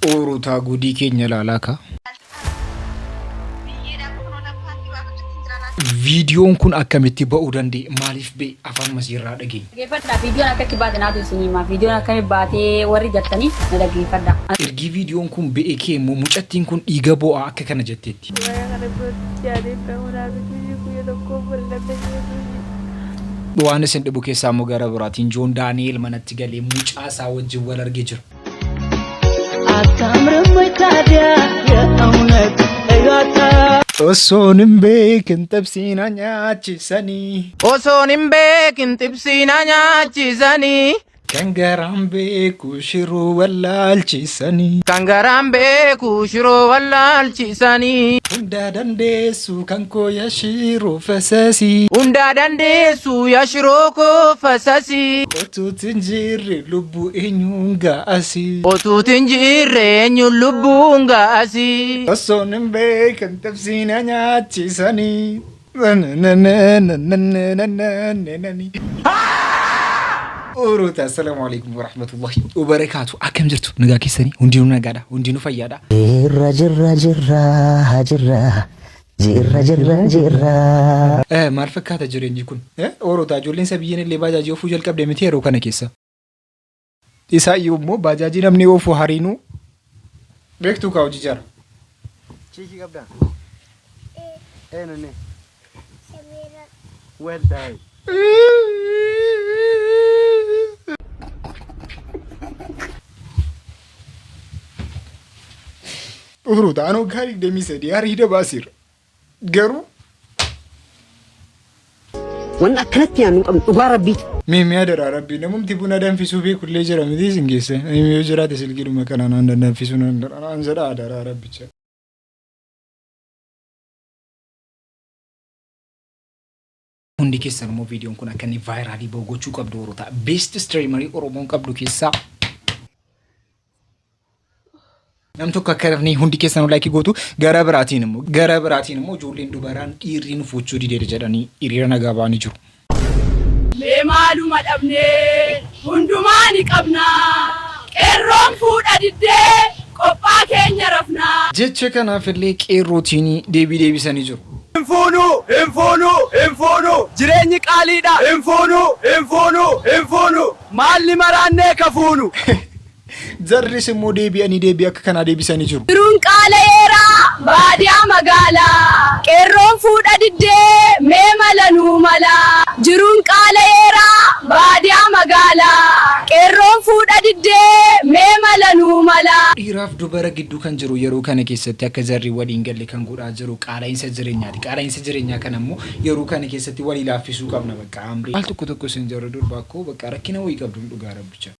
Oruutaa gudii keenya ilaalaa ka. Viidiyoon kun akkamitti ba'uu danda'e? Maaliif ba'e? Afaan masiirraa dhageenya. Dhaggeeffadhaa. Viidiyoon akka itti baate naatu isin hima. Viidiyoon akkamitti baatee warri jettanii na dhaggeeffadhaa. Ergi viidiyoon kun ba'e kee immoo mucattiin kun dhiiga bo'aa akka kana jetteetti. Waan isin dhibu keessaa immoo gara biraatiin Joon Daani'eel manatti galee mucaa isaa wajjin wal argee jira. Osoon hin beekin xibsiina nyaachisanii. Osoon hin beekin xibsiina nyaachisanii. Kan garaan beeku shiroo wallaalchisanii. Kan garaan beeku shiroo wallaalchisanii. Hunda dandeessu kan koo yashiroo fasasii. Hunda dandeessu yashiroo koo fasasii. Otuutiin jirre lubbuu eenyuun ga'asii. Otuutiin jirre eenyuun lubbuun ga'asii. Osoon hin beekin xibsiina nyaachisanii. Oruutaa assalamu alaikum warahmatullahi wabarakatuh. Akkam jirtu? Nagaa keessanii? Hundinuu nagaadha? Hundinuu fayyaadha? Jirra. Maal fakkaata jireenyi kun? Oruutaa ijoolleen sabiyyeen illee baajaajii oofuu jalqabde miti yeroo kana keessa. Isaa iyyuu immoo baajaajii namni oofu hariinuu beektuu kaa hojii jara. Chiikii qabdaa? Eenyuuni? Well done. Oruutaa anoo gaarii deemisee hariida baasiira. Garuu waan akkanatti yaanu qabnu dhugaa rabbiiti. Miimiyaa daraa rabbii namumti buna danfisuu beekullee jira miti isin geesse. Yoo jiraate silkiidhuma kanaan aan danfisuu naan jedhaa daraa rabbicha. Hundi keessan immoo viidiyoon kun akka inni vaayiraalii ba'u gochuu qabdu Oruutaa. Beest streamerii Oromoon qabdu keessaa nam tokko akka rafnee hundi keessanuu laayikii gootu. Gara biraatiin immoo ijoolleen dubaraan dhiirriin fuuchuu didee jedhanii hiriira nagaa ba'anii jiru. Mee maaluma dhabnee hundumaa ni qabnaa. Qeerroon fuudha diddee qophaa keenya rafnaa. Jecha kanaaf illee qeerrootiin deebisanii jiru. Infoonu jireenyi qaaliidha. Infoonu maalli maraannee kafuunu. Jarris immoo deebii akka kanaa deebisanii jiru. Jiruun qaalayeera baadiyaa magaalaa. Qeerroon fuudha diddee mee malanuu mala. Jiruun qaalayeera baadiyaa magaalaa. Qeerroon fuudha diddee mee malanuu mala. Dhiiraaf dubara gidduu kan jiru yeroo kana keessatti akka jarri waliin galle kan godhaa jiru qaala'insa jireenyaati. Qaala'insa jireenyaa kana immoo yeroo kana keessatti walii laaffisuu qabna bakka amrii. Al tokko isin jarri durbaa koo bakka rakkina wayii qabduun dhugaa rabbicha.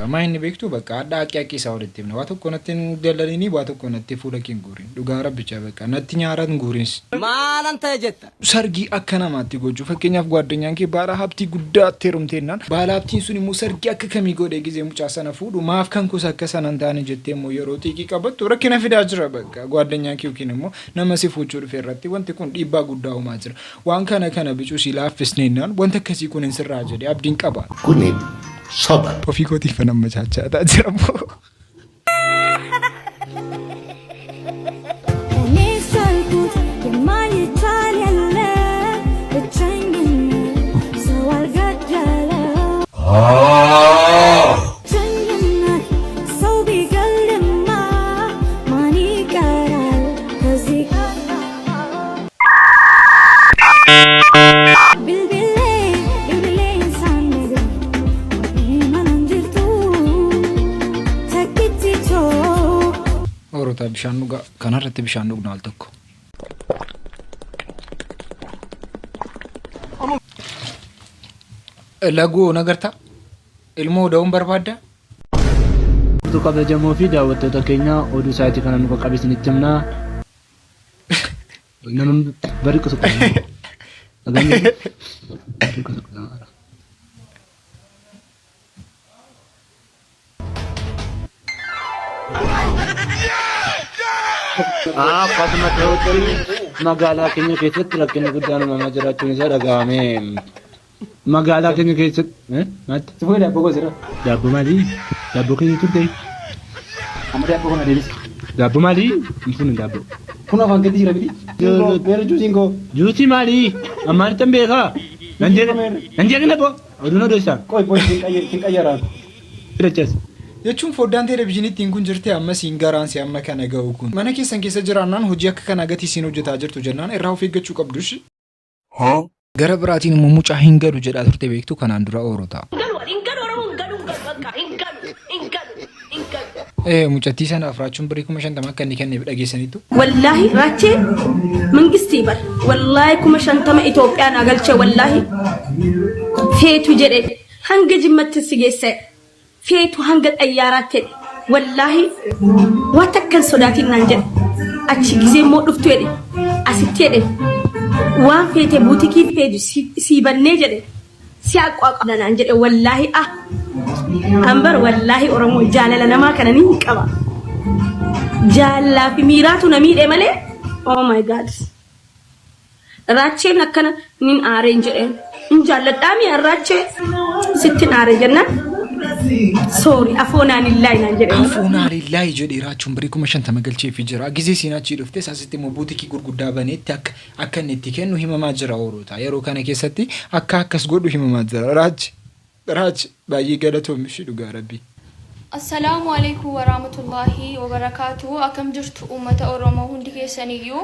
Amma inni beektu bakka adda haqqi isaa walitti himna. Waa tokko natti dallalini waa tokko natti fuula kee guurin. Dhugaa rabbicha bakka natti nyaaraan guurins. Maalan ta'e jetta? Sargii akka namaatti gochuu fakkeenyaaf gwaddanyaan kee baala habtii guddaatti heerumteennaan baala habtiin sun immoo sargii akka kamii godhee gizee mucaa sana fuudhu maaf kan kuusa akka sanan taane jettee immoo yeroo xiiqii qabattu rakkina fidaa jira bakka gwaddanyaan kee yookiin immoo nama si fuuchuu dhufe irratti wanti kun dhiibbaa guddaa uumaa jira. Waan kana bicuu si laaffisneennaan wanta akkasii kun hin sirraa jedhee abdiin qaba. Kunin soba. Ofii kootiif nama chaachaa jira moo. Oruutaa bishaan dhugaa kanarratti bishaan dhugna al tokko. Lagoo nagartaa ilmoo da'uun barbaadda? Wantoota kabajamoo fi daawwattoota keenya oduu sa'aatii kana nu qaqqabe isinitti himnaa. Namni bari kutuqaa. Akkasuma ta'utti magaalaa keenya keessatti rakkinni guddaan uumamaa jiraachuun isaa dhaga'ame. magaalaa keenya keessatti maatti Sifu dabboo gosa jira. daabbo maalii daabbo keenya turte Amma dabboo kana deebisi. daabbo maalii kun daabbo Kun afaan gadi jira bidi. Beera juusiin koo. juutii maalii ammaan tan beekaa nan jeeqina boo oduun odoo isaan Qoy kin qayyaraan. fidachas Jechuun foddaan televezyiiniitiin kun jirti amma siin garaansi amma kana ga'u kun. Mana keessan keessa jiraannaan hojii akka kana gatii siin hojjetaa jirtu jennaan irraa of eeggachuu qabdush. Gara biraatiin immoo mucaa hin galu jedhaa turte beektu kanaan dura oorota. Mucattii sana afraachuun birii 50 akka inni kenneef dhageessaniitu. Wallaahi raachee mangistii bar wallaahi 50 Itoophiyaan agalchee wallaahi feetu jedhe hanga jimmatti si geesse feetu hanga xayyaaraatti wallaahi waan takkan sodaatiin naan jedhe achi gisee immoo dhuftu jedhe asitti jedhe waan feete buutikii feetu si bannee jedhe si aqwaaqabna naan jedhe wallaahi ambar wallaahi Oromoo jaalala namaa kana ni qaba. Jaalala fi miiraatu na miidhe malee oh my god raacheen akkana nin aareen jedheen in jaalladhaa mi raachee sittin aaree jennaan sorry afoonaan illaahi naan jedheen Afoonaan illaahi jedhee raachuun birii 50 galchee fi jira gizee siinachii dhufte saasitti immoo buutikii gurguddaa baneetti akka inni itti kennu himamaa jira oorota yeroo kana keessatti akka akkas godhu himamaa jira raach baay'ee galatoomishi dhugaa rabbii. Assalamu alaikum warahmatullahi wabarakatuh. Akkam jirtu uummata Oromoo hundi keessaniyyuu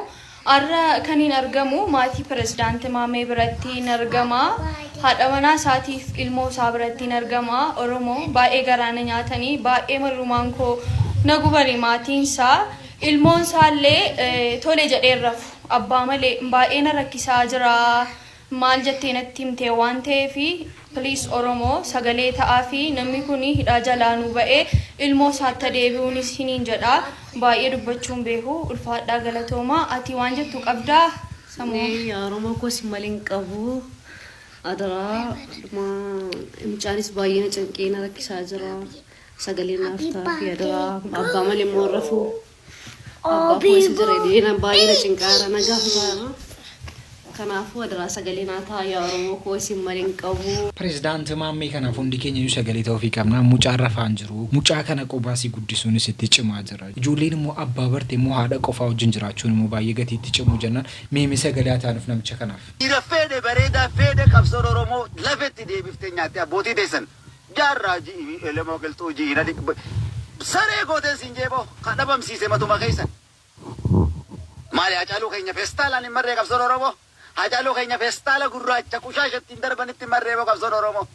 arra kaniin argamu maatii pirezidaantii Maamee biratti argama. Haadha manaa isaatiif ilmoo isaa biratti argama. Oromoo baay'ee garaana nyaatanii baay'ee marrumaan koo na gubani maatiin isaa. Ilmoon isaallee tole jedhee rafu. Abbaa malee baay'ee na rakkisaa jira. Maal jettee natti himtee waan ta'eef Please Oromoo sagalee ta'aa fi namni kun hidhaa jalaanuu ba'ee ilmoo isaatti deebi'uunis hiniin jedha baay'ee dubbachuun beeku ulfaadhaa galatoomaa ati waan jettu qabdaa sammuu Oromoo koos maliin qabu adaraa mucaanis baay'ee na cinqee na rakkisaa jira sagalee naaf ta'a fi adaraa abbaa malee immoo rafu abbaa koos jira deena baay'ee na cinqaara na gaafa kanaafuu adaraa sagalee naa ta'a yaa Oromoo koos maliin qabu. Pirezidaantii Maammee kanaaf hundi keenya iyyuu sagalee ta'uu fi qabna mucaa rafaan jiru mucaa kana qobaasii guddisuunis itti cimaa jira ijoolleen immoo abbaa bartee immoo haadha qofaa wajjin jiraachuun immoo baay'ee gatii itti cimu jennaan meemee sagalee taanuuf namicha kanaaf. Dhiira fedhe bareedaa fedhe qabsoon Oromoo lafetti deebiftee nyaattee abbootii teessan jaarraa ji'i elemoo galtuu ji'i saree gootee siin jeeboo kan dhabamsiise matuma keessan. Maali hacaaluu keenya feestaalaan hin marree qabsoon Oromoo. Hacaaluu keenya feestaala gurraacha kushaashattiin darbanitti marree qabsoon Oromoo.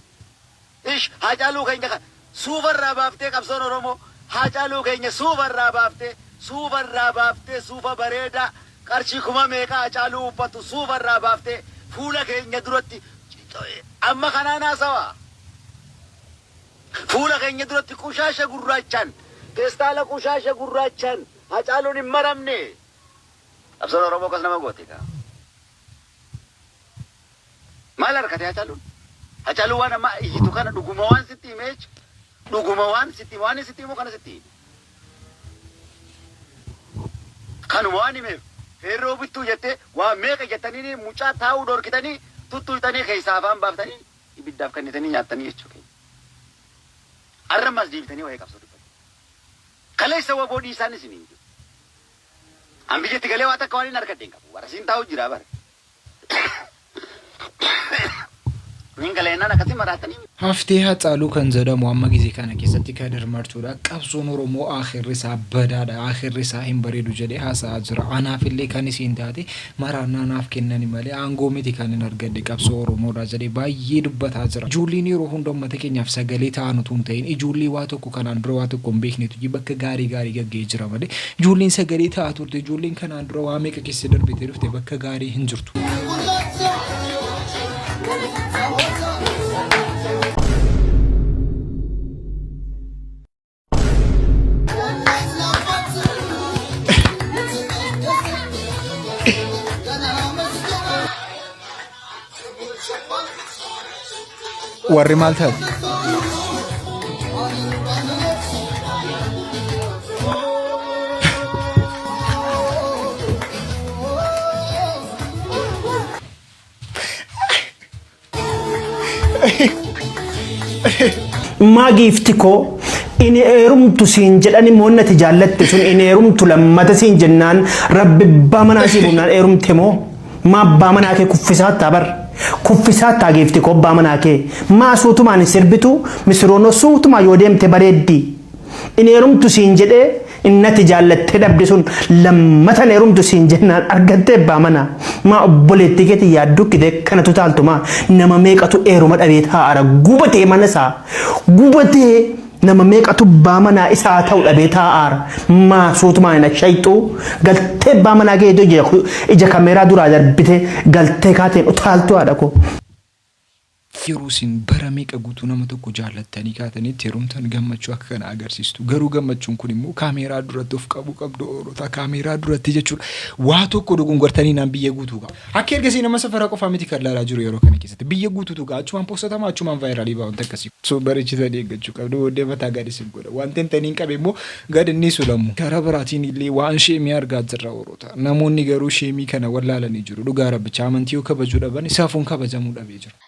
Hacaaluu keenya suufarraa baaftee qabsoon Oromoo. Hacaaluu keenya suufarraa baaftee suufa bareedaa qarshii 1000 meeqa hacaaluu uffatu suufarraa baaftee fuula keenya duratti amma kanaan haasawaa. Fuula keenya duratti kushaasha gurraachaan feestaala kushaasha gurraachaan hacaaluun hin maramne. Qabsoon Oromoo kas nama goote kaa. Maal harkatee hacaaluun? Hacaaluu waan amma iyyitu kana dhuguma waan sitti himee dhuguma waan sitti himu kana sitti hime. Kanuma waan himeef feerroo bittuu jettee waan meeqa jettanii mucaa taa'uu dhorkitanii tuttuutanii keessaa afaan baaftanii ibiddaaf kennitanii nyaattanii jechuudha. Arramas deebitanii wayii qabsoo dubbatu. Kaleessa waboo dhiisaanis hin jiru. An biyyatti galee waa takka waan hin harkadde hin qabu. Warasiin taa'u jira bara. Haftee Hacaaluu kan jedhamu amma gisee kana keessatti kan hirmaatudha. Qabsoon Oromoo akhirri isaa badaadha. Akhirri isaa hin bareedu jedhee haasa'aa jira. Anaaf illee kan isiin taate maraannaa naaf kennani malee aangoo miti kan hin argadde qabsoo Oromoodha jedhee baay'ee dubbataa jira. Ijoolleen yeroo hunda uummata keenyaaf sagalee ta'an utuu hin ta'in ijoollee waa tokko kanaan dura waa tokko hin beeknetu bakka gaarii gaggee jira malee ijoolleen sagalee ta'aa turte ijoolleen kanaan dura waa meeqa keessa darbitee dhufte bakka gaarii hin jirtu. Warri maal taate? ما giftiko ini erumtu siin jedhani moonnati jaallatte sun ini erumtu lammata siin jennaan rabbi bamanaa si bunaan erumte moo ma bamanaa kee kuffisaata giftiko bamanaa kee ma suutumaan sirbitu misiroono suutuma yoo deemte bareeddi ini erumtu siin jedhee innati jaallatte dhabdi sun lammata erumtu siin jennaan argatte bamanaa ma obboleetti keeti yaaddu kide kana tutaaltuma nama meeqatu eeruma dhabee taa'ara gubatee manasaa gubatee nama meeqatu bamanaa isaa ta'u dhabee taa'ara ma suutumaan ina shayxuu galtee bamanaa geedo ija kameeraa duraa darbite galtee kaateen utaaltu haadha ko yeroo isin bara meeqa guutuu nama tokko jaallattanii kaatanitti heerumtan gammachuu akka kana agarsiistu garuu gammachuun kun immoo kaameeraa duratti of qabdu oolota kaameeraa duratti jechuudha waa tokko dogongortanii naan biyya guutuu qaba akka ergasii nama safara qofaa miti kan laalaa jiru yeroo kana keessatti biyya guutuutu qaba achumaan poostatamaa achumaan vaayiraalii ba'uun takkasii so bareechitanii eeggachuu qabdu booddee mataa gadi sin godha wanti taniin qabe immoo gadi inni sulamu karaa biraatiin illee waan sheemii argaa jirra oolota namoonni garuu sheemii kana wallaalanii jiru dhugaa rabbicha amantii yoo kabajuu dhaban isaafuun kabajamuu dhabee jira.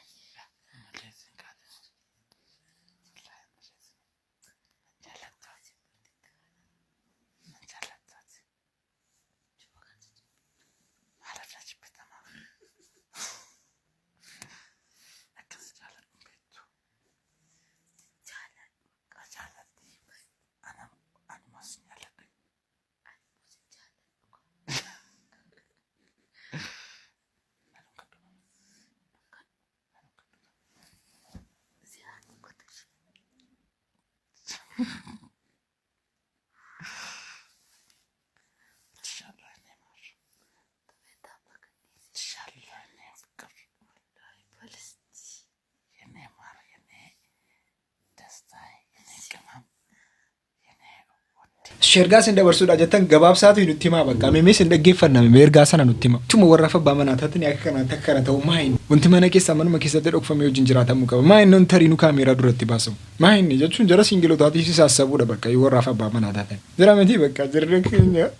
Shergas in the Versuda Jatan Gababsat in Utima, Gamimis in the Gifan, Mergas and Utima. Tomorrow Rafa Bamana Tataniakan Takara, mine. Untimanaki Samanakis at the Rock from Jinjirata Muka, mine non Tarinuka Mira Duratibaso. Mine is a Chunjara single that is a Sabudabaka, you were Rafa Bamana. There are many Baka, the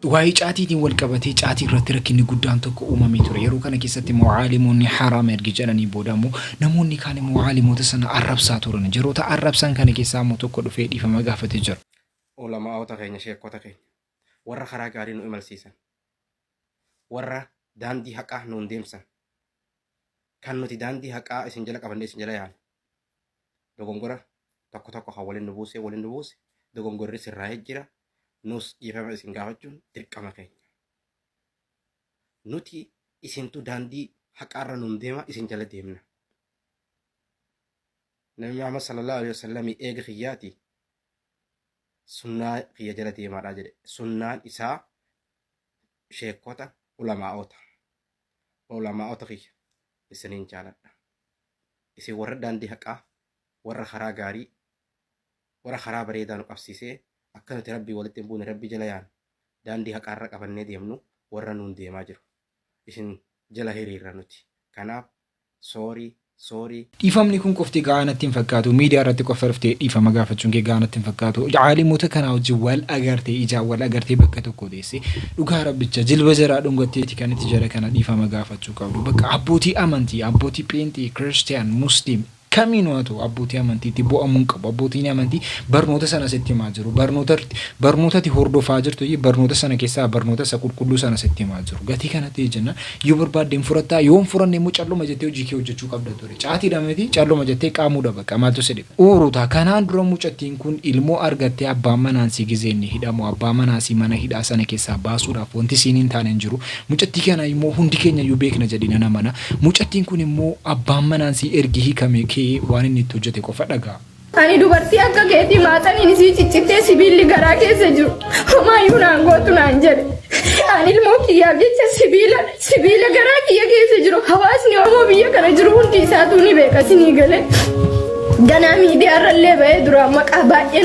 Why chatting will cover chatting Ratiraki Gudan to Umamiture, Yerukana Kisati Moalimuni Haram Ergijanani Bodamo, Namuni Kani Moalimotas Arab Saturn, Jerota Arab Sankaniki Samo to code fate if a magafatiger. Olama outa kenya shek kotake. Warra Haragari no emal season. Warra Dandi Haka non dimson. Kanoti Dandi Haka is in Jelak Avandes in Jelayan. Dogongora, Tokotoko Hawalin the Bose, Dogongoris Ragira. Nus ifama isin gaafachun dirqama keenya nuti isintu daandii haqarra nun deema isin jala deemna nabi Muhammad sallallahu alaihi wasallam eega khiyyaati sunnaa khiyya jala deemaadha jedhe sunnaan isaa sheekota ulamaa'ota khiyya isiniin jaaladha isin warra daandii haqaa warra karaa gaarii warra karaa bareedaa nu qabsiisee akkanatti rabbii walitti hin buune rabbii jala yaan daandii haqaarra qabannee deemnu warra nuun deemaa jiru isin jala hiriirra nuti kanaaf soorii Ifamni kun qofti gaanatti hin fakkaatu miidiyaa irratti qofa dhuftee ifama gaafachuun kee gaanatti hin fakkaatu caalimota kana wajjin wal agartee ijaan wal agartee bakka tokko deesse dhugaa rabbicha jilba jaraa dhungatteeti kan itti jara kana ifama gaafachuu qabdu bakka abbootii amantii abbootii peentii kiristiyaan musliim kaminuatu abbootii amantiitti bu'amuun qabu abbootiin amantii barnoota sana sitti himaa jiru barnootatti hordofaa jirtu barnoota sana keessaa barnoota isa qulqulluu sana sitti himaa jiru gatii kanatti jenna yoo barbaadde furataa yoo furanne immoo calluma jettee hojii kee hojjechuu qabda ture caatii dhameti calluma jettee qaamuudha bakka maaltu sedhe uuruta kanaan dura mucattiin kun ilmoo argattee abbaan manaan si gizeenni hidhamu abbaan manaa si mana hidhaa sana keessaa baasuudhaaf wanti siiniin taaneen jiru mucattii kana immoo hundi keenya yoo beekna jedhina namana mucattiin kun immoo abbaan manaan si ergi hiikame waan inni itti hojjete qofa dhagaa. Ani dubartii akka keetii maataniin isii ciccitee sibiilli garaa keessa jiru. Homaayyuu naan gootu naan jedhe. Ani ilmoo kiyyaaf jecha sibiila garaa kiyya keessa jiru. Hawaasni Oromoo biyya kana jiru hundi isaatu ni beeka sinii galee. Ganaa miidiyaarrallee ba'ee dura maqaa baay'ee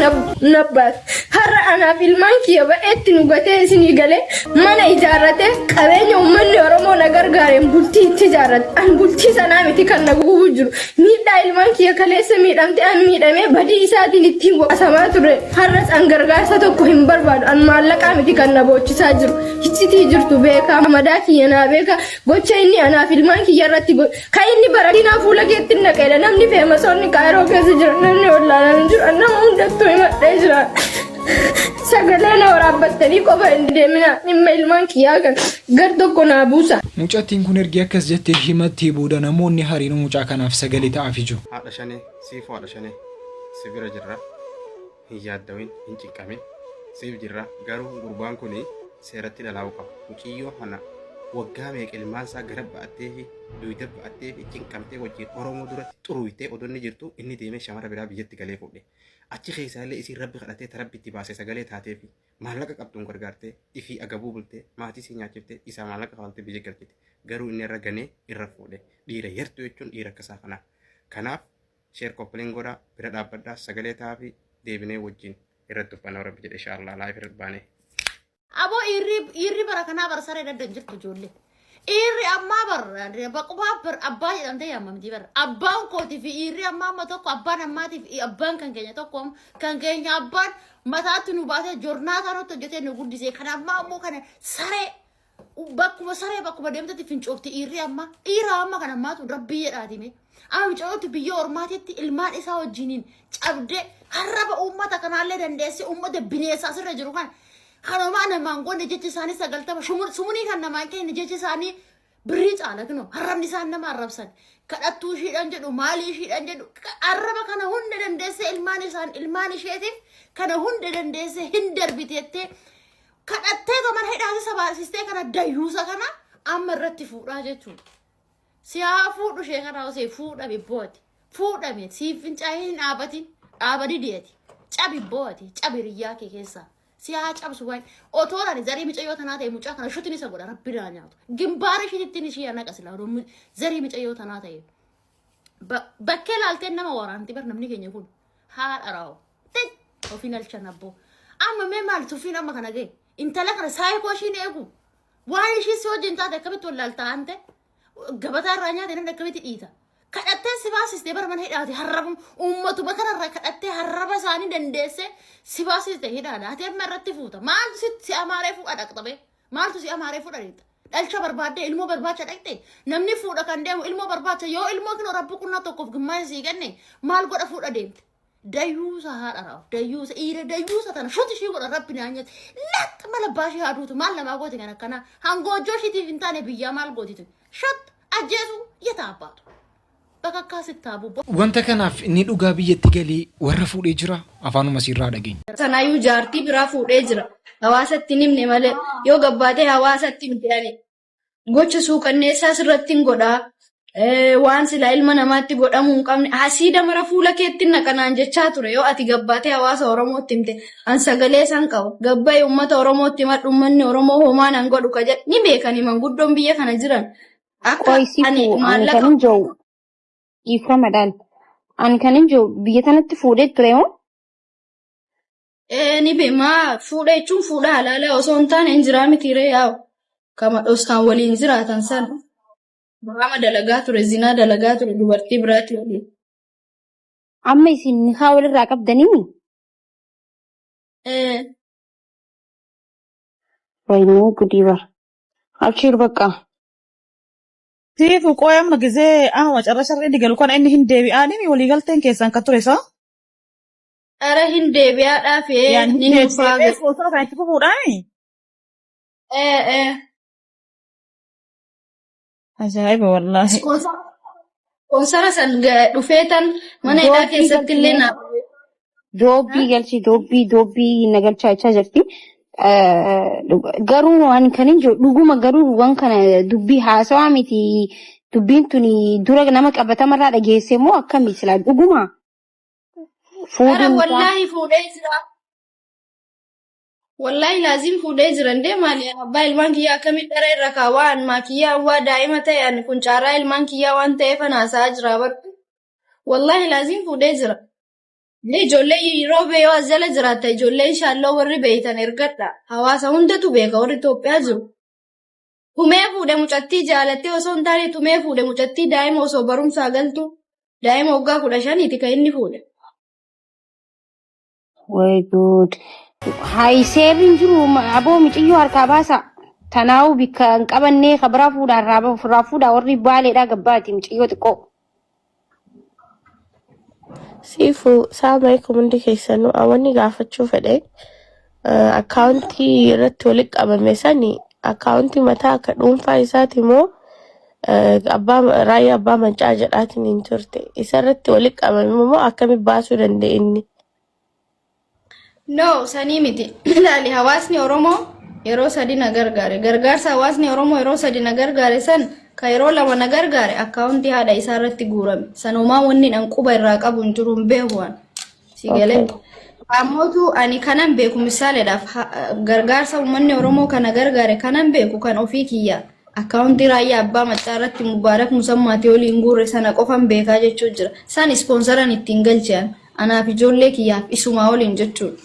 nabbaas. Har'a anaaf ilmaan kiyya ba'eetti nu gatee isinii galee mana ijaarrate qabeenya uummanni Oromoo na gargaareen bultii itti ijaarrate. An bultii sanaa miti kan na guubuu jiru. ilmaan kiyya kaleessa miidhamte an miidhamee badii isaatiin ittiin waasamaa ture har'as an gargaarsa tokko hin barbaadu an maallaqaa miti kan na boochisaa jiru hiccitii jirtu beekaa madaa kiyya naa beekaa gocha inni anaaf ilmaan kiyya irratti kan inni baradinaa fuula keetti naqeedha namni feemasoonni kaayiroo keessa jira namni ollaanaa hin jiru nama hundattuu himadhee jira sagalee na waraabbattanii qofa hin deemina dhimma ilmaan kiyyaa kan gar tokko naa buusa. Mucattiin kun ergi akkas jettee himattee booda namoonni hariiroo mucaa kanaaf sagalee ta'aafii jiru. Haadha shanee siifoo haadha shanee si bira jirra hin yaaddawin hin cinqamin siif jirra garuu gurbaan kun seeratti dhalaa'uu qaba. Muciyyoo kana waggaa meeqa ilmaan isaa gara ba'attee fi duwida ba'attee fi cinqamtee wajjin Oromoo duratti xuruuytee odonni jirtu inni deemee shamara biraa biyyatti galee fuudhe. Achi keessaallee isii rabbi kadhatee tarabbitti baasee sagalee taatee fi maallaqa qabduun gargaartee ifii agabuu bultee maatii isii nyaachiftee isaa maallaqa kafaltee biyya galchite garuu inni irra ganee irra fuudhe dhiira yartuu jechuun dhiira akkasaa kanaa. Kanaaf sheer koppiliin godhaa bira dhaabbadhaa sagalee taa'aa fi deebinee wajjin irratti uffanna rabbi jedhe inshaallah laayif irratti baanee. Abo irri bara kanaa bara saree daddan jirtu ijoollee. Irri ammaa bara baqubaa bar abbaa jedhamtee yaamamti bara abbaan kooti fi irri ammaa tokko abbaan ammaatiif abbaan kan keenya tokko kan keenya abbaan mataatti nu baasee jornaata nutti hojjetee nu guddisee kan ammaa ammoo kana saree bakkuma deemtatti fincoofti irri amma kan ammaatu rabbii jedhaatime amma fincoofti biyya ormaatitti ilmaan isaa wajjiniin cabdee harraba uummata kanaallee dandeessee uummata bineensaa sirra jiru kan. Kanuma namaan goone jechi isaanii 90 sumuni kan namaan keenya jechi isaanii birrii caala kino harrabni isaan nama arrabsan kadhattuu shiidhan jedhu maalii shiidhan jedhu arraba kana hunda dandeessee ilmaan isheetiif kana hunda dandeessee hin darbiteettee kadhattee mana hidhaati sabaasistee kana dayyuusa kana amma irratti fuudhaa jechuudha. Siyaa fuudhu ishee kana osoo fuudhame booti fuudhame siif fincaa'ee hin dhaabati deeti cabi booti cabi riyyaa kee keessaa. Siyaa cabsu wayin otooraan zarii micayyoo tanaa ta'e mucaa kana shutin isa godha rabbi naa nyaatu gimbaara ishiitti ishii ana qasila zarii micayyoo tanaa ta'e bakkee laalteen nama waraanti bar namni keenya kun haadha raawo xiq ofiin alchan abboo amma mee maal tuffiin amma kana ga'e intala kana saayikoo ishiin eegu waan ishii si wajjin taate akkamitti wallaaltaa hante gabataa irraa nyaate namni akkamitti dhiita kadhattee si baasiste bara mana hidhaati harraba uummatuma kanarraa kadhattee harraba isaanii dandeesse si baasiste hidhaadha ati amma irratti fuuta maaltu si amaaree fuudha dhaqxabe maaltu si amaaree fuudha dhiita dhalcha barbaadde ilmoo barbaacha dhaqxe namni fuudha kan deemu ilmoo barbaacha yoo ilmoo kino rabbi qunnaa tokkoof gimmaa isii kenne maal godha fuudha deemte dayyuusa haadha raafu dayyuusa dhiira dayyuusa tana shuti ishii godha rabbi naanyatti laxxa mala baashii haaduutu maal namaa gooti kan akkana hangoojjoo ishiitiif hin taane biyyaa maal gootitu shat ajjeesu yeta abbaatu. Wanta kanaaf inni dhugaa biyyatti galee warra fuudhee jira afaanuma sirraa dhageenya. Sanaayyuu jaartii biraa fuudhee jira. Hawaasatti nimne malee yoo gabbaatee hawaasatti himte gocha suukanneessaa sirratti hin godhaa. Waan silaa ilma namaatti godhamuu hin qabne hasiida mara fuula keetti naqanaan jechaa ture yoo ati gabbaatee hawaasa Oromootti himte an sagalee san qaba. Gabbaa'ee uummata Oromootti himadhu uummanni Oromoo homaan an godhu ka jedhe ni beekanii manguddoon biyya kana jiran. Akka ani maallaqa. Ifamaadhaan ani kan hin jiru biyya kanatti fuudhee ture moo? Ni beemaa fuudha jechuun fuudha halaalaa osoo hin taane hin jiraa mitiiree yaa'u kama dhoskaan waliin jiraatan sana Burama dalagaa ture zinaa dalagaa ture dubartii biraatti waliin. Amma isin niqaa walirraa qabdanii? Waynuu gudii bara. Abshir bakka. Tiifu qoya amma gizee ama carrasha irra digalu kana inni hin deebi'aanii waliigalteen keessan kan ture saa? Ara hin deebi'aadhaaf ni nuufaaga. Footoo kan itti fufuudhaani? Ajaa'iba wallaahi. Konsara san dhufeetan mana hidhaa keessatti illee na. Doobbii galchi doobbii na galchaa jechaa jirti. Garuu waan kan hin jiru dhuguma garuu waan kana dubbii haasawaa miti dubbiin tuni dura nama qabatamarraa dhageesse moo akkamii silaa dhuguma? Ara wallaahi fuudhee jira. Wallaahi laazim fuudhee jira ndee maali abbaa ilmaan kiyyaa akkamitti dhala irra kaawwaan maakiyyaa waa daa'ima ta'e ani kun caaraa ilmaan kiyyaa waan ta'eef anaasaa jira bakka. Wallaahi laazim fuudhee jira. Ijoollee yeroo beeyoo as jala jiraatta ijoollee inshaallah warri beeytan ergadha hawaasa hundatu beeka warri Itoophiyaa jiru. Tumee fuudhe mucattii jaalattee osoo hin taane tumee fuudhe mucattii daa'ima osoo barumsaa galtu daa'ima waggaa 15 tika inni fuudhe. Way good. Hai seerin jiru aboo miciyyo harkaa baasa. Tanaawu bikka hin qabannee kabraa fuudhaa warri baaleedhaa gabbaati miciyyo xiqqoo. Sifu salaamaalaikum hundi keessanuu awwanni gaafachuu fedhe akkaawuntii irratti walitti qabame sani akkaawuntii mataa akka dhuunfaa isaati moo raayyaa abbaa mancaa jedhaatiin hin turte isarratti walitti qabame moo akkamitti baasuu danda'inni? No, sanii miti. Ilaali hawaasni Oromoo yeroo sadi na gargaare. Gargaarsa hawaasni Oromoo yeroo sadi na gargaare san ka yeroo lama na gargaare akkaawuntii haadha isaa irratti guurame. Sanumaa wanni dhan quba irraa qabu hin jiru hin beekuwan. Sigalee. Ammootu ani kanan beeku misaaleedhaaf gargaarsa uummanni Oromoo kana gargaare kanan beeku kan ofii kiyya. Akkaawuntii raayyaa abbaa maccaa irratti Mubaarak Musammaatii waliin guurre sana qofan beekaa jechuu jira. San ispoonsaran ittiin galchan. Anaaf ijoollee kiyyaaf isumaa waliin jechuudha.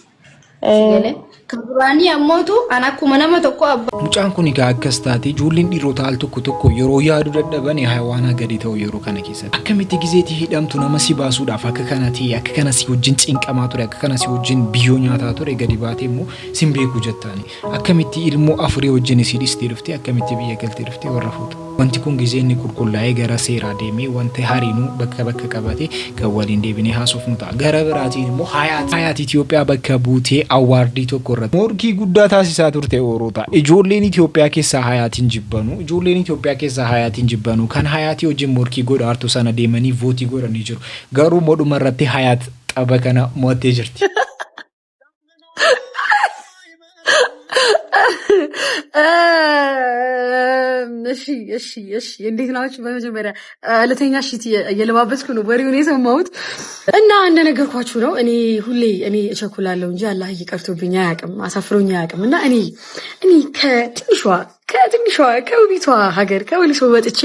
Kaburaanii ammootu ana akkuma nama tokko abba. Mucaan kun egaa akkas taate ijoolleen dhiirota al tokko yeroo yaadu dadhaban hayawaana gadi ta'u yeroo kana keessatti. Akkamitti gizeetii hidhamtu nama si baasuudhaaf akka kanatti akka kana si wajjin cinqamaa ture akka kana si wajjin biyyoo nyaataa ture gadi baatee immoo sin beeku jettaani. Akkamitti ilmoo afurii wajjin si dhistee dhuftee akkamitti biyya galtee dhuftee warra fuutu. Wanti kun gizeenni qulqullaa'ee gara seeraa deemee wanti hariinuu bakka qabate kan waliin deebinee haasofnu ta'a. Gara biraatiin immoo hayaat Itoophiyaa bakka buutee awwaardii tokko irratti morkii guddaa taasisaa turte Oroota. Ijoolleen Itoophiyaa keessaa hayaatiin jibbanu. Ijoolleen Itoophiyaa keessaa hayaatiin jibbanu kan hayaatii wajjin morkii godhaartu sana deemanii vootii godhanii jiru. Garuu modhuma irratti hayaat xaba kana mo'attee jirti. እሺ እንዴት ናችሁ? በመጀመሪያ ለተኛ ሽት እየለባበስኩ ነው ወሬውን የሰማሁት እና እንደነገርኳችሁ ነው። ሁሌ እኔ እቸኩላለሁ እንጂ አላህ ይቀርቶብኝ አያውቅም፣ አሳፍሮኝ አያውቅም። እና እኔ ከትንሿ ከውቢቷ ሀገር ከወሊሶ ወጥቼ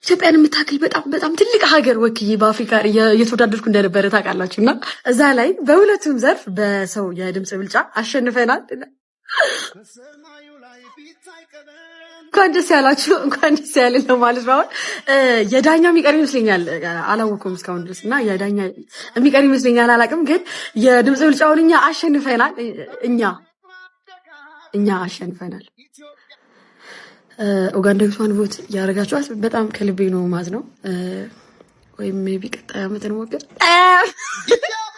ኢትዮጵያን የምታክል በጣም ትልቅ ሀገር ወክዬ በአፍሪካ እየተወዳደርኩ እንደነበረ ታውቃላችሁ። እና እዛ ላይ በሁለቱም ዘርፍ በሰው የድምጽ ብልጫ አሸንፈናል። እንኳን ደስ ያላችሁ እንኳን ደስ ያለን ነው ማለት ነው። የዳኛ የሚቀር ይመስለኛል አላወኩም እስካሁን ድረስ እና የዳኛ የሚቀር ይመስለኛል አላውቅም። ግን የድምጽ ብልጫውን እኛ አሸንፈናል። እኛ አሸንፈናል። ኡጋንዳዊቷን ቮት ያደረጋችኋት በጣም ከልቤ ነው ማለት ነው። ወይም ሜቢ ቀጣይ ዓመት እንሞክር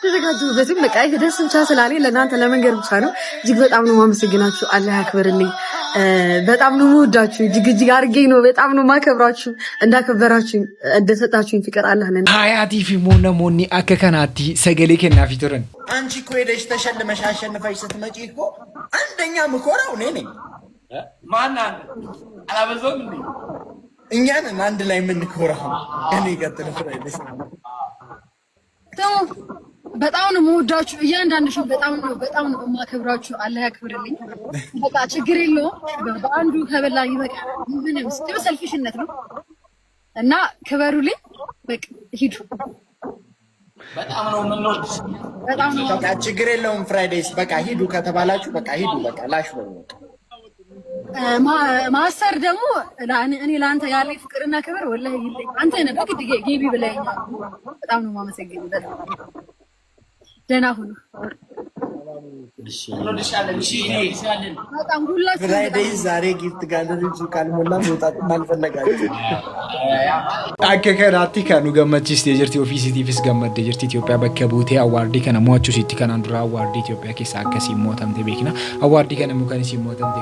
ተዘጋጁበትም በቃ ደስ ብቻ ስላለኝ ለእናንተ ለመንገር ብቻ ነው። እጅግ በጣም ነው ማመሰግናችሁ። አላህ ያክብርልኝ። በጣም ነው የምወዳችሁ። እጅግ አድርጌ ነው በጣም ነው ማከብራችሁ። እንዳከበራችሁ እንደሰጣችሁኝ ፍቅር አላህ ነን። ሀያቲ ፊሞ ነሞኒ አከከናቲ ሰገሌ ከናፊ ቱረን አንቺ እኮ ሄደሽ ተሸልመሽ አሸንፈሽ ስትመጪ እኮ አንደኛ ምኮራው እኔ ነኝ። ማን አላበዛም እንዴ? እኛን አንድ ላይ የምንኮራው እኔ ቀጥል ፍራይደስ በጣም ነው የምወዳችሁ። እያንዳንዳችሁ በጣም ነው የማከብራችሁ። አላህ ያክብርልኝ። በቃ ችግር የለውም። በአንዱ ከበላ ይበቃል። ምንም ሰልፊሽነት ነው እና ክበሩልኝ። በቃ ሂዱ። በጣም ነው የምንወድሽ። በቃ ችግር የለውም። ፍራይዴስ በቃ ሂዱ ከተባላችሁ በቃ ሂዱ። በቃ ላሽ በሉ። ማስተር ደግሞ እኔ ለአንተ ያለኝ ፍቅርና ክብር ወላሂ ይለኝ። አንተ ነህ በግድ ጌቢ ብለኸኛል። በጣም ነው የማመሰግነው። ደህና ሁኑ። በጣም ሁላችሁ ፍራይዴስ ዛሬ ጊፍት ጋለሪው ካልሞላ መውጣት ማልፈለጋችሁ አከከራቲ ከኑ ገመቺስ ጀርቲ ኦፊሲቲቭስ ገመደ ጀርቲ ኢትዮጵያ በከቡቴ አዋርዲ ከነ ሞቹ ሲቲ ከነ አንዱራ አዋርዲ ኢትዮጵያ ኬሳ አከሲ ሞተምቴ ቤኪና አዋርዲ ከነ ሙካኒ ሲሞተምቴ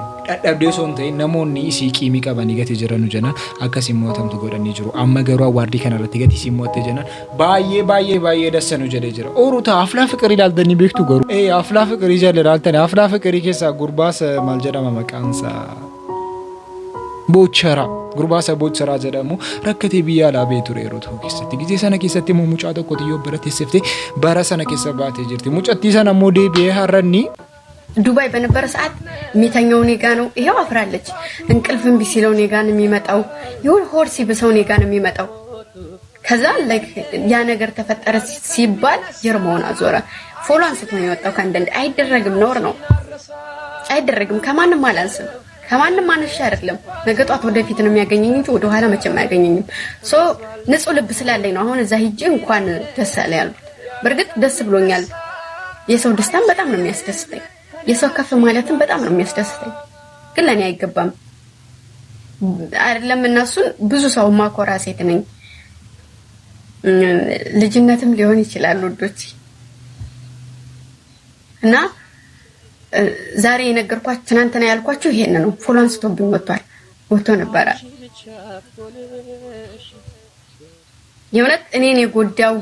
ደብዴ ሶንቴ ነሞኒ ሲቂሚ ቀበኒ ገት ጀረኑ ጀና አከሲ ሞተምቱ ጎደኒ ጅሩ አመገሩ አዋርዲ ከነ ረቲ ገት ሲሞተ ጀና ባዬ ደሰኑ ጀደ ጀረ ኦሩታ አፍላ ፍቅር ይላል ደኒ ቤክቱ ገሩ አፍላ ፍቅር ይጀለራል ተነ አፍላ ፍቅር ይከሳ ጉርባስ ማልጀዳማ መቃንሳ ቦቸራ ጉርባሳ ቦቸራ ጀደሙ ረከቴ ቢያላ ቤቱ ሬሮት ሆክስቲ ጊዜ ሰነ ከሰቲ ሙጫ ተቆጥዮ በረት ይስፍቴ በራሰነ ከሰባቴ ጅርቲ ሙጨቲ ሰነ ሞዴ ቢሃረኒ ዱባይ በነበረ ሰዓት የሚተኛው ኔጋ ነው። ይሄው አፍራለች። እንቅልፍም ቢሲለው ኔጋ ነው የሚመጣው። ይሁን ሆር ሲብሰው ኔጋ ነው የሚመጣው። ከዛ ያ ነገር ተፈጠረ ሲባል ጀርባውን አዞረ። ፎሎ አንስቶ ነው የወጣው። ከአንዳንድ አይደረግም፣ ኖር ነው አይደረግም። ከማንም አላንስም። ከማንም አንሽ አይደለም። ነገ ጧት ወደፊት ነው የሚያገኘኝ እንጂ ወደ ኋላ መቼም አያገኘኝም። ሶ ንጹህ ልብ ስላለኝ ነው አሁን እዛ ሂጄ እንኳን ደስ አለ ያልኩት። በርግጥ ደስ ብሎኛል። የሰው ደስታም በጣም ነው የሚያስደስተኝ። የሰው ከፍ ማለትም በጣም ነው የሚያስደስተኝ። ግን ለኔ አይገባም አይደለም። እነሱን ብዙ ሰው ማኮራ ሴት ነኝ። ልጅነትም ሊሆን ይችላል ወዶች እና ዛሬ የነገርኳችሁ ትናንትና ያልኳችሁ ይሄን ነው። ፎሎ አንስቶብኝ ወጥቶ ነበረ። የእውነት እኔን የጎዳው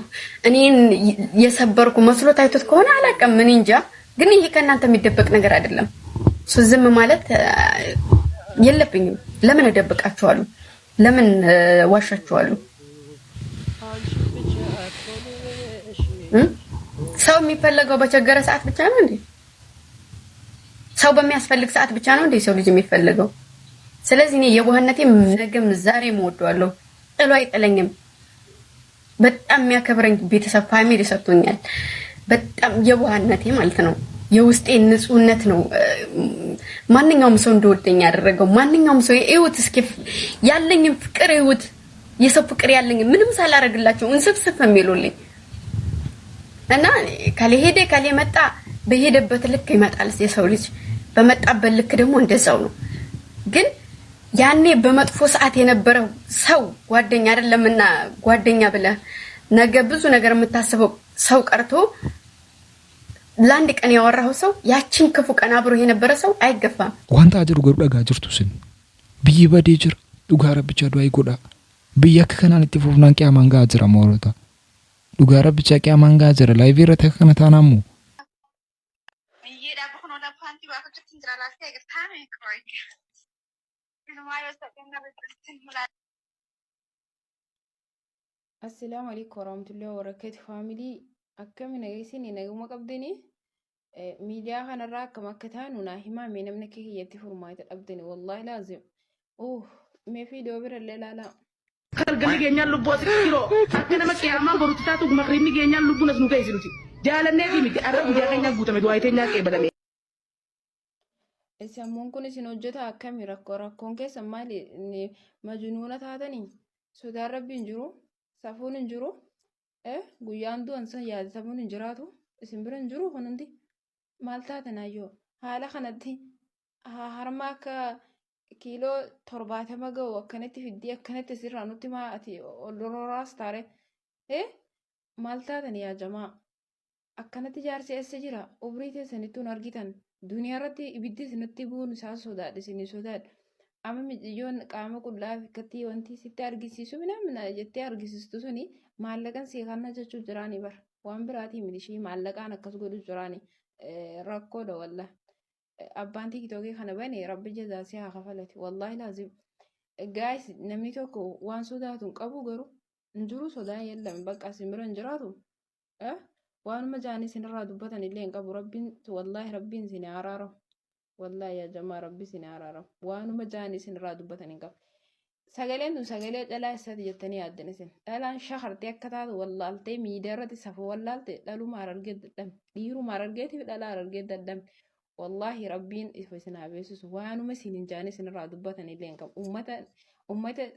እኔን የሰበርኩ መስሎ ታይቶት ከሆነ አላውቅም፣ ምን እንጃ። ግን ይሄ ከእናንተ የሚደበቅ ነገር አይደለም። ዝም ማለት የለብኝም። ለምን እደብቃችኋለሁ? ለምን ዋሻችኋለሁ? ሰው የሚፈለገው በቸገረ ሰዓት ብቻ ነው እንዴ? ሰው በሚያስፈልግ ሰዓት ብቻ ነው እንዴ ሰው ልጅ የሚፈልገው? ስለዚህ እኔ የዋህነቴም ነገም ዛሬም እወደዋለሁ። ጥሎ አይጥለኝም። በጣም የሚያከብረኝ ቤተሰብ ፋሚሊ ሰጥቶኛል። በጣም የዋህነቴ ማለት ነው የውስጤ ንጹህነት ነው ማንኛውም ሰው እንደወደኝ ያደረገው። ማንኛውም ሰው እዩት እስኪ ያለኝን ፍቅር እዩት። የሰው ፍቅር ያለኝ ምንም ሳላረግላቸው እንስፍስፍ የሚሉልኝ እና ካለ ሄደ ካለ መጣ በሄደበት ልክ ይመጣል። የሰው ልጅ በመጣበት ልክ ደግሞ እንደዛው ነው። ግን ያኔ በመጥፎ ሰዓት የነበረው ሰው ጓደኛ አይደለምና ጓደኛ ብለ ነገ ብዙ ነገር የምታስበው ሰው ቀርቶ ለአንድ ቀን ያወራው ሰው ያቺን ክፉ ቀን አብሮ የነበረ ሰው አይገፋም። ዋንታ አጅሩ ገሩ ደጋ ጅርቱስን ብይ በዴጅር ዱጋራ ብቻ ዱአይ ጎዳ ብያ ከከናን ጥፉፍናን ቂያማን ጋ አጅራ ማውረታ ዱጋራ ብቻ ቂያማን ጋ አጅራ ላይ ቪረ ተከነታናሙ السلام عليكم ورحمة الله وبركاته فاميلي أكم نجيسين نجوم قبضني ميديا خنا راك ما كتان وناهما من منك هي تفرمات قبضني والله لازم ما في دوبر لا خرجني جينا لبوس كيلو أكنا ما كيا ما برutatu مغربني جينا لبوس نوكا يسلوتي جالنا نبي ميت أرب جاكنا نبوتا مدوايتنا كيبلامي سامون كوني سنوجتا أكمل ركون كسمالي مجنونة هذاني سودار ربي نجرو سافون نجرو guyyaandu ansa yaadamuun hin jiraatu isin bira hin jiru hundi maal taatanaayyo haala kanatti harma akka kiiloo 70 ga'u akkanatti fiddii akkanatti sirraa nutti maati olororaas taare maal taatan yaa jamaa akkanatti jaarsi eessa jira ubrii teessanittuun argitan duniyaa irratti ibiddi isinitti bu'uun isaa sodaadha isinii sodaadha amma miciyyoon qaama qullaa fikkatti wanti sitti argisiisu minamina jettee argisiistu suni maallaqan seekanna jechuu jiraanii bar waan biraatii milishii maallaqaan akkas godhu jiraanii rakkoodha walla abbaan tiiktookii kana bane rabbi jazaasii haa kafalati wallaahi laazim gaayis namni tokko waan sodaatu hin qabu garuu hin jiru sodaan yellam bakka isin bira hin jiraatu waanuma jaanii isinirraa dubbatan illee hin qabu rabbiin wallaahi rabbiin isin araaramu wallaahi yaa jamaa rabbi isin araaramu waanuma jaanii isinirraa dubbatan hin qabu. Sagaleen tun sagalee dhalaa isaati jettanii yaaddan isin dhalaan shakartee akka taatu wallaaltee miidiyaa irratti safuu wallaalte dhaluma argee dadhabme dhiiruma argeetiif dhalaa argee dadhabme wallaahi rabbiin isin haa beeksisu waanuma isin hin jaanii isinirraa dubbatan illee hin qabu ummata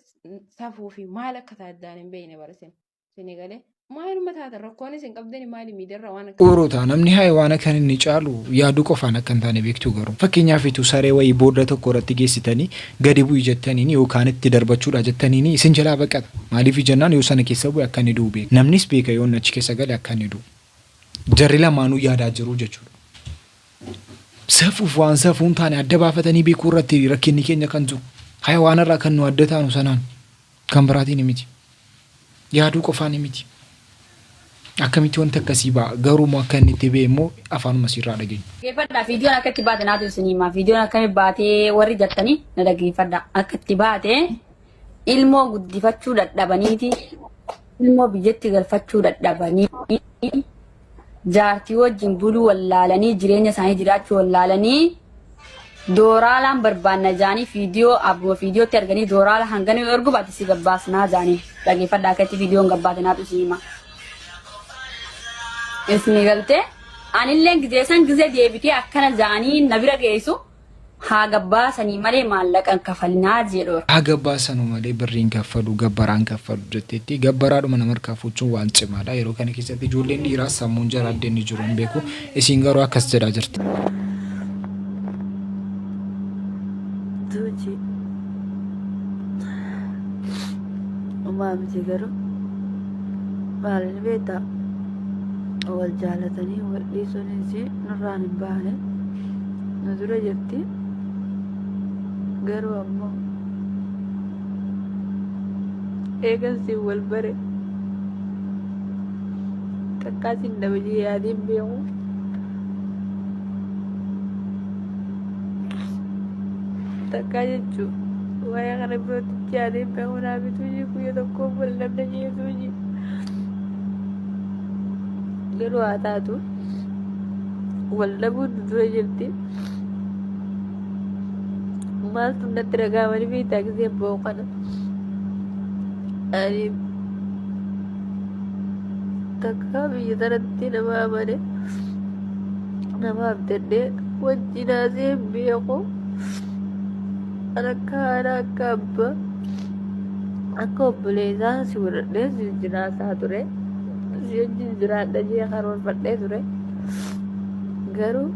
safuu fi maal akka taaddaan hin beekne barsiin isin galee maaluma taatan rakkoon isin qabdani maali miidiyaa waan akka oroota namni hayawaana kan inni caalu yaadu qofaan akka hin taane beektu garuu fakkeenyaaf itu saree wayii booda tokko irratti geessitanii gadi bu'i jettanii yookaan itti darbachuudha jettanii isin jalaa baqata maaliif jennaan yoo sana keessa bu'e akka inni du'u beeka namnis beeka yoo achi keessa gale akka inni du'u jarri lamaanuu yaadaa jiru jechuudha safuuf waan safuun taane adda baafatanii beekuu irratti rakkinni keenya kan jiru hayawaana irraa kan nu adda taanu sanaan kan biraatiin miti yaaduu qofaan miti akkamitti wanta akkasii ba'a garuu akka inni itti beemmoo afaanuma sirraa dhageenya. Dhaggeeffadhaa viidiyoon akka itti baate naatu isiniima viidiyoon akkami baatee warri jettanii na dhaggeeffadhaa akka itti baate ilmoo guddifachuu dadhabaniiti ilmoo biyyatti galfachuu dadhabanii jaartii wajjin buluu wallaalanii jireenya isaanii jiraachuu wallaalanii dooraalaan barbaanna jaanii viidiyoo abbuma viidiyootti arganii dooraala hangana yoo ergu baate si gabbaasnaa jaanii dhaggeeffadhaa akka itti viidiyoon gabbaate naatu isiniima. Isni galte anillee gizeessan gizee deebitee akkana jaanii na bira geessu haa gabbaasanii malee maallaqan kafalinaa jedhu. Haa gabbaasanuu malee birriin kaffalu gabbaraan kaffalu jetteetti gabbaraadhuma nama kaffachuun waan cimaadha. Yeroo kana keessatti ijoolleen dhiiraa sammuun jara addeen jiru hin beeku. Isiin garuu akkas jedhaa jirti. Tuuji maamti garuu maalin beektaa wal jaalatanii wal dhiisuunis nurraan hin baane nu dura jirti. Garuu ammoo eegansi wal bare takkaasin dabajii yaadiin beeku takkaa jechuun waa'ee kana birootichi yaadiin beeku naafituuji guyya tokkoof wal namna jeetuuji garuu haa taatu wal dhabuun dura jirti. Maaltu natti dhagaamanii beektaa gisee ba'u kana ani takka biyya sanatti nama amane nama abdadhee wajjin haasee beeku akka haadha akka abbaa akka obboleessaa si godhadhee si jiraataa ture si wajjin jiraadha jee karoorfadhee ture garuu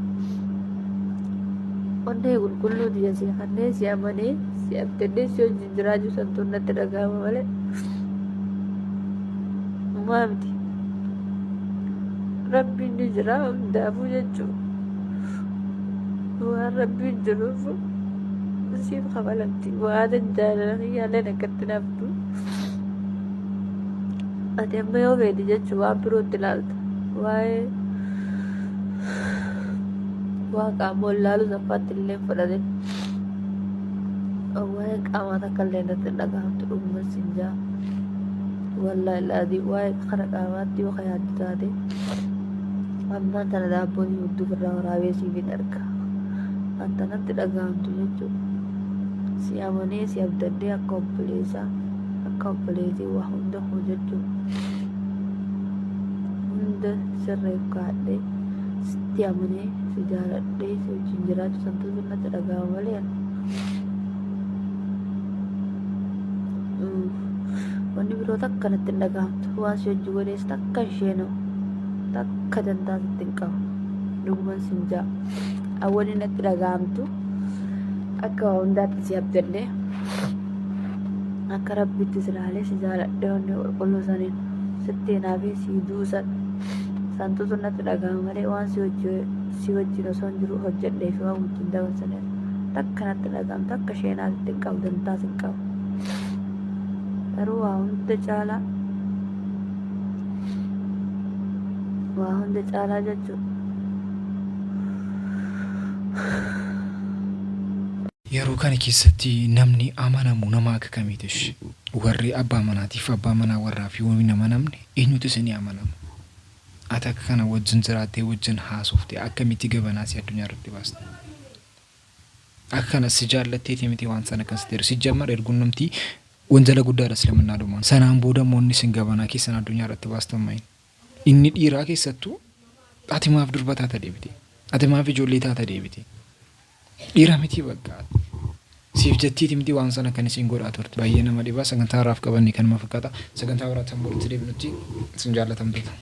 onnee qulqulluu diya si kannee si amanee si abdannee si wajjin jiraachuu santuun natti dhagaama malee maamti rabbiin ni jira hundaafuu jechuu waan rabbiin jiruuf siif kafalamti waan jaalala yaalan akkatti naftu ati amma yoo feeti jechuu waan birootti ilaalta waa'ee waan qaamoon laalu saffaatti illee fudhatin waa'ee qaamaa takka illee natti dhagahamtu dhuguma sinjaa wallaahi laadii waa'ee kara qaamaatti yoo yaaddu taate ammaan tana daabboon hudduu irraa waraabee siifin arga wanta natti dhagahamtu jechuudha si amanee si abdaddee akka obboleessaa akka obboleetii waa hunda hojjechuu hunda sirreef kaadhee sitti amanee si jaaladhee si wajjin jiraachuu santuutu natti dhagahama malee wanni biroo takka natti hin dhagahamtu waan si wajjin godhees takka isheenoo takka dantaa sitti hin qabu dhuguman sinjaa awwani natti dhagahamtu akka waa hundaatti si abdadhee akka rabbitti si ilaalee si jaaladhee wanni qulqulluu saniin sitti hinaafee si duusan santuutu natti dhagahama malee waan si wajjin osoo hin jiru hojjedhee fi waan wajjin dabarsaneef takka natti dhagahamtu akka isheenaa sitti hin qabu dantaas hin qabu garuu waa hunda caalaa jechuudha. Yeroo kana keessatti namni amanamu nama akka kamiitish warri abbaa manaatiif abbaa manaa warraa fi wami nama namni eenyutu isinii amanama. Ati akka kana wajjin jiraattee wajjin haasofte akkamitti gabanaa si addunyaa irratti baasta. Akka kana si jaallatteeti miti waan sana kan sitti si jammar erguun namtii wanjala guddaadha islaminaa dhumaan. Sanaan booda moonni sin gabanaa keessan addunyaa irratti baastan mayin. Inni dhiiraa keessattuu ati maaf durba taata deebite. Ati maaf ijoollee taata deebite. Dhiira miti bakka siif jettiiti miti waan sana kan isin godhaa turte baay'ee nama dhibaa sagantaa irraaf qabanne kan nama fakkaata sagantaa biraatti hambootti deebinutti isin jaallatamtoota.